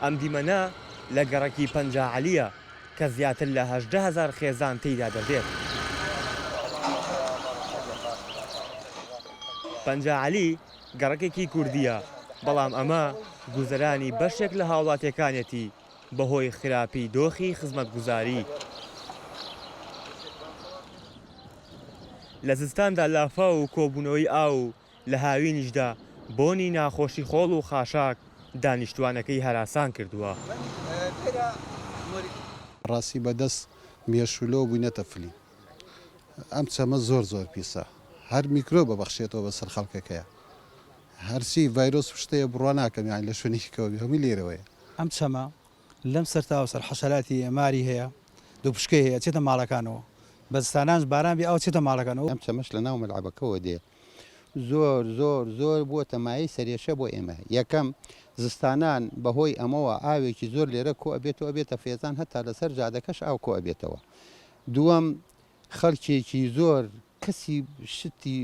ئەم دیمەنە لە گەڕەکی پەنجاعەلیە کە زیاتر لە 18,000 خێزان تێیدا دەبێت. پەنجاعەلی گەڕەکێکی کوردیە، بەڵام ئەمە گوزەرانی بەشێک لە هاوڵاتیەکانێتی بەهۆی خراپی دۆخی خزمەتگوزاری. لە زستاندا لافا و کۆبوونەوەی ئاو لە هاوینیشدا بۆنی ناخۆشی خۆڵ و خاشاک دانیشتوانەکەی هەراسان کردووە. ڕاستی بەدەست مێشولۆ بووینەتە فلی. ئەم چەمە زۆر پیسە. هەر میکرۆ بەبەخشێتەوە بەسەر خەڵکەکەیە. هەرچی ڤایرۆس شتەیە بڕوا ناکەم یان لە شوێنێکەوە هەمووی لێرەوەیە. ئەم چەمە لەم سەرتاوە سەر حەشەراتی ئەماری هەیە، دوو پشکەی هەیە چێتە ماڵەکانەوە. بەزستانانش باران بێ ئەو چێتە ماڵەکانەوە. ئەم چەمەش لە ناو مەلعەبەکەەوە دێ. زۆر بووە تەمایی سەرێشە بۆ ئێمە. یەکەم زستانان بەهۆی ئەمەوە ئاوێکی زۆر لێرە کۆ ئەبێتەوە بێتە فێزان هەتا لەسەر جادەکەش ئاو کۆ ئەبێتەوە. دووەم خەڵکێکی زۆر کەسی شتی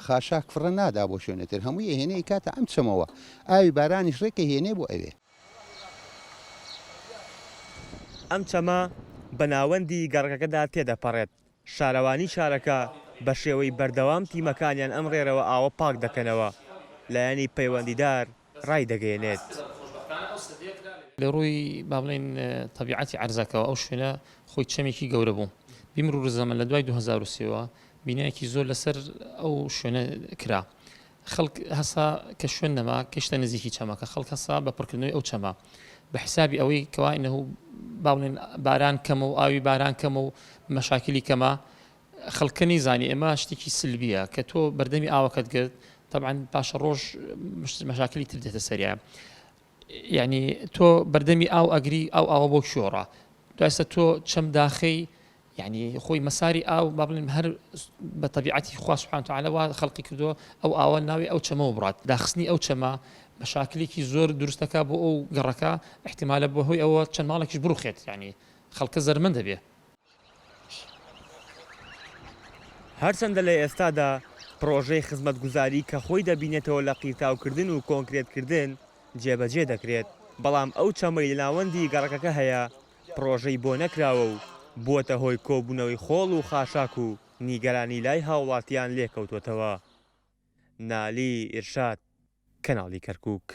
خاشاک فڕە نادا بۆ شوێنێتر هەمووی هێنەی کاتە ئەم چەمەوە ئاوی بارانیش ڕێکە هێنێ بۆ ئەوێ. ئەم چەمە بە ناوەندی گەڕەکەدا تێدەپەڕێت. شارەوانی شارەکە بە شێوەی بەردەوام تیمەکانیان ئەم ڕێرەوە ئاوە پاک دەکەنەوە، لایەنی پەیوەندیدار ڕای دەگەێنێت. لە ڕووی با بڵێن تەبیعەتی عەرزەکەەوە ئەو شوێنە خۆی چەمێکی گەورە بوو. بیمڕ زەمە لە دوای 2023ەوە بینایەکی زۆر لەسەر ئەو شوێنە کرا. خەڵک هەسا کە شوێن نەما کەشتە نزیکی چەمەکە خەڵک هەسا بە پڕکردنەوەی ئەو چەمە بە حسابی ئەوەی کەوا ئینەهو با بڵێن باران کەمە و ئاوی باران کەمە و مەشاکلی کەمە خەڵکە نەیزانی ئێمە شتێکی سلبیە کە تۆ بەردەمی ئاوەکەت گرت طبعا پاشە ڕۆژ مەشاکلی تر دێتە سەریە. یعنی تۆ بەردەمی ئاو ئەگری ئەو ئاوە بۆ شۆڕە دوایسە تۆ چەم داخەی یعنی خۆی مەساری ئاو با بڵێن هەر بە تەبیعەتی خوا سوبحانه وتعالە وا خەڵقی کردووە ئەو ئاوە ناوی ئەو چەمەوە بڕات. داخستنی ئەو چەمە مەشاکلێکی زۆر دروستەکە بۆ ئەو گەڕەکە احتیمالە بەهۆی ئەوە چەند ماڵێکیش بڕوخێت یعنی خەڵکە زەرمەند دەبێ. هەرچەندە لە ئێستادا پرۆژەی خزمەتگوزاری کە خۆی دەبینێتەوە لە قیرتاوکردن و کۆنکرێتکردن جێبەجێ دەکرێت، بەڵام ئەو چەمەی لە ناوەندی گەڕەکەکە هەیە پرۆژەی بۆ نەکراوە و بووەتە هۆی کۆبوونەوەی خۆڵ و خاشاک و نیگەرانی لای هاوڵاتیان لێکەوتوتەوە. نالی ئیرشاد، کەناڵی کەرکووک.